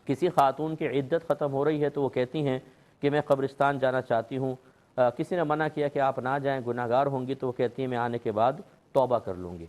کسی خاتون کی عدت ختم ہو رہی ہے تو وہ کہتی ہیں کہ میں قبرستان جانا چاہتی ہوں، کسی نے منع کیا کہ آپ نہ جائیں، گناہ گار ہوں گی، تو وہ کہتی ہیں میں آنے کے بعد توبہ کر لوں گی۔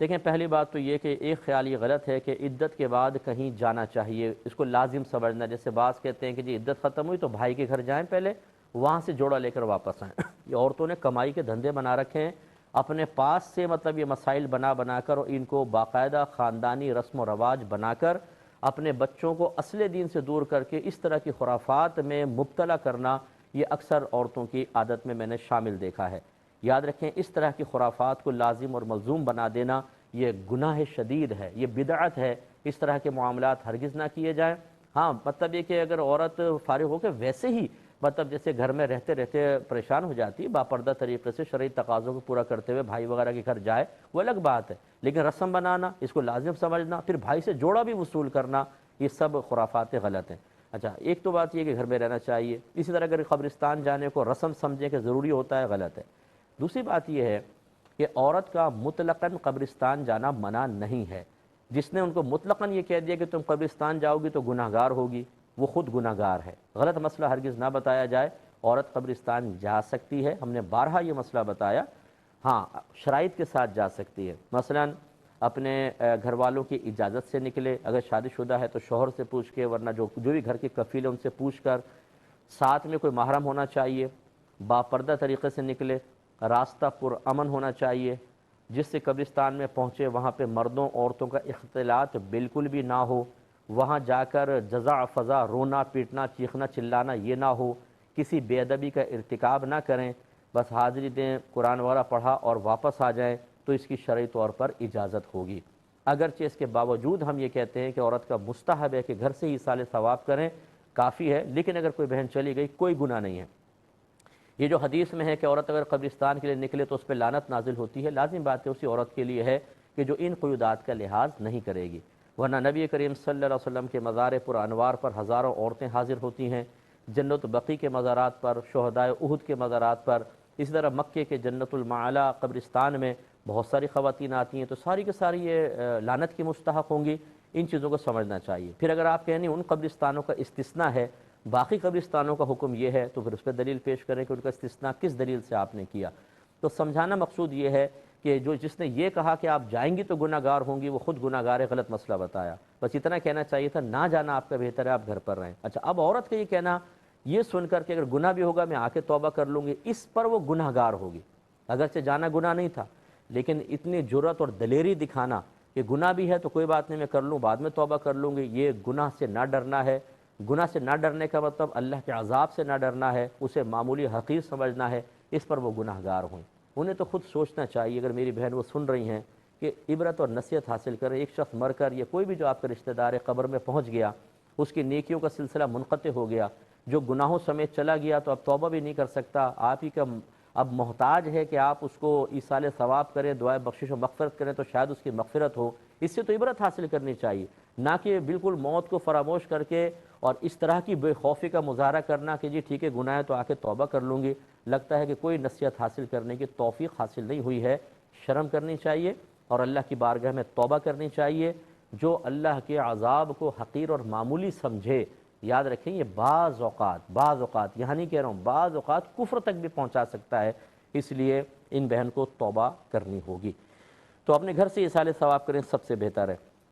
دیکھیں پہلی بات تو یہ کہ ایک خیال یہ غلط ہے کہ عدت کے بعد کہیں جانا چاہیے، اس کو لازم سمجھنا، جیسے بعض کہتے ہیں کہ جی عدت ختم ہوئی تو بھائی کے گھر جائیں پہلے، وہاں سے جوڑا لے کر واپس آئیں۔ یہ عورتوں نے کمائی کے دھندے بنا رکھے ہیں اپنے پاس سے، مطلب یہ مسائل بنا کر، اور ان کو باقاعدہ خاندانی رسم و رواج بنا کر اپنے بچوں کو اصل دین سے دور کر کے اس طرح کی خرافات میں مبتلا کرنا، یہ اکثر عورتوں کی عادت میں نے شامل دیکھا ہے۔ یاد رکھیں اس طرح کی خرافات کو لازم اور ملزوم بنا دینا یہ گناہ شدید ہے، یہ بدعت ہے، اس طرح کے معاملات ہرگز نہ کیے جائیں۔ ہاں مطلب یہ کہ اگر عورت فارغ ہو کے ویسے ہی مطلب جیسے گھر میں رہتے رہتے پریشان ہو جاتی ہے، باپردہ طریقے سے شرعی تقاضوں کو پورا کرتے ہوئے بھائی وغیرہ کے گھر جائے، وہ الگ بات ہے، لیکن رسم بنانا، اس کو لازم سمجھنا، پھر بھائی سے جوڑا بھی وصول کرنا، یہ سب خرافات غلط ہیں۔ اچھا ایک تو بات یہ کہ گھر میں رہنا چاہیے، اسی طرح اگر قبرستان جانے کو رسم سمجھیں کہ ضروری ہوتا ہے، غلط ہے۔ دوسری بات یہ ہے کہ عورت کا مطلقاً قبرستان جانا منع نہیں ہے۔ جس نے ان کو مطلقاً یہ کہہ دیا کہ تم قبرستان جاؤ گی تو گناہ گار ہوگی، وہ خود گناہ گار ہے۔ غلط مسئلہ ہرگز نہ بتایا جائے، عورت قبرستان جا سکتی ہے، ہم نے بارہا یہ مسئلہ بتایا، ہاں شرائط کے ساتھ جا سکتی ہے۔ مثلاً اپنے گھر والوں کی اجازت سے نکلے، اگر شادی شدہ ہے تو شوہر سے پوچھ کے، ورنہ جو بھی گھر کے کفیل ہیں ان سے پوچھ کر، ساتھ میں کوئی محرم ہونا چاہیے، باپردہ طریقے سے نکلے، راستہ پرامن ہونا چاہیے، جس سے قبرستان میں پہنچے وہاں پہ مردوں عورتوں کا اختلاط بالکل بھی نہ ہو، وہاں جا کر جزع فضا، رونا پیٹنا چیخنا چلانا یہ نہ ہو، کسی بے ادبی کا ارتکاب نہ کریں، بس حاضری دیں، قرآن وغیرہ پڑھا اور واپس آ جائیں تو اس کی شرعی طور پر اجازت ہوگی۔ اگرچہ اس کے باوجود ہم یہ کہتے ہیں کہ عورت کا مستحب ہے کہ گھر سے ہی ایصال ثواب کریں، کافی ہے، لیکن اگر کوئی بہن چلی گئی کوئی گناہ نہیں ہے۔ یہ جو حدیث میں ہے کہ عورت اگر قبرستان کے لیے نکلے تو اس پہ لعنت نازل ہوتی ہے، لازم بات ہے اسی عورت کے لیے ہے کہ جو ان قیودات کا لحاظ نہیں کرے گی، ورنہ نبی کریم صلی اللہ علیہ وسلم کے مزار پر انوار پر ہزاروں عورتیں حاضر ہوتی ہیں، جنت بقیع کے مزارات پر، شہدائے احد کے مزارات پر، اسی طرح مکے کے جنت المعلا قبرستان میں بہت ساری خواتین آتی ہیں، تو ساری کے ساری یہ لعنت کی مستحق ہوں گی۔ ان چیزوں کو سمجھنا چاہیے۔ پھر اگر آپ کہیں ان قبرستانوں کا استثناء ہے، باقی قبرستانوں کا حکم یہ ہے، تو پھر اس پہ دلیل پیش کریں کہ ان کا استثناء کس دلیل سے آپ نے کیا۔ تو سمجھانا مقصود یہ ہے کہ جس نے یہ کہا کہ آپ جائیں گی تو گناہ گار ہوں گی، وہ خود گناہ گار ہے، غلط مسئلہ بتایا۔ بس اتنا کہنا چاہیے تھا، نہ جانا آپ کا بہتر ہے، آپ گھر پر رہیں۔ اچھا اب عورت کا یہ کہنا، یہ سن کر کہ اگر گناہ بھی ہوگا میں آ کے توبہ کر لوں گی، اس پر وہ گناہ گار ہوگی۔ اگرچہ جانا گناہ نہیں تھا، لیکن اتنی جرأت اور دلیری دکھانا کہ گناہ بھی ہے تو کوئی بات نہیں میں کر لوں، بعد میں توبہ کر لوں گی، یہ گناہ سے نہ ڈرنا ہے۔ گناہ سے نہ ڈرنے کا مطلب اللہ کے عذاب سے نہ ڈرنا ہے، اسے معمولی حقیر سمجھنا ہے، اس پر وہ گناہ گار ہوں۔ انہیں تو خود سوچنا چاہیے، اگر میری بہن وہ سن رہی ہیں، کہ عبرت اور نصیحت حاصل کریں۔ ایک شخص مر کر یا کوئی بھی جو آپ کا رشتہ دار قبر میں پہنچ گیا، اس کی نیکیوں کا سلسلہ منقطع ہو گیا، جو گناہوں سمیت چلا گیا تو اب توبہ بھی نہیں کر سکتا، آپ ہی کا اب محتاج ہے کہ آپ اس کو ایصال ثواب کریں، دعائے بخشش و مغفرت کریں تو شاید اس کی مغفرت ہو۔ اس سے تو عبرت حاصل کرنی چاہیے، نہ کہ بالکل موت کو فراموش کر کے اور اس طرح کی بے خوفی کا مظاہرہ کرنا کہ جی ٹھیک ہے گناہ ہے تو آ کے توبہ کر لوں گی۔ لگتا ہے کہ کوئی نصیحت حاصل کرنے کی توفیق حاصل نہیں ہوئی ہے۔ شرم کرنی چاہیے اور اللہ کی بارگاہ میں توبہ کرنی چاہیے۔ جو اللہ کے عذاب کو حقیر اور معمولی سمجھے، یاد رکھیں یہ بعض اوقات یہاں نہیں کہہ رہا ہوں، بعض اوقات کفر تک بھی پہنچا سکتا ہے، اس لیے ان بہن کو توبہ کرنی ہوگی۔ تو اپنے گھر سے ایصال ثواب کریں، سب سے بہتر ہے۔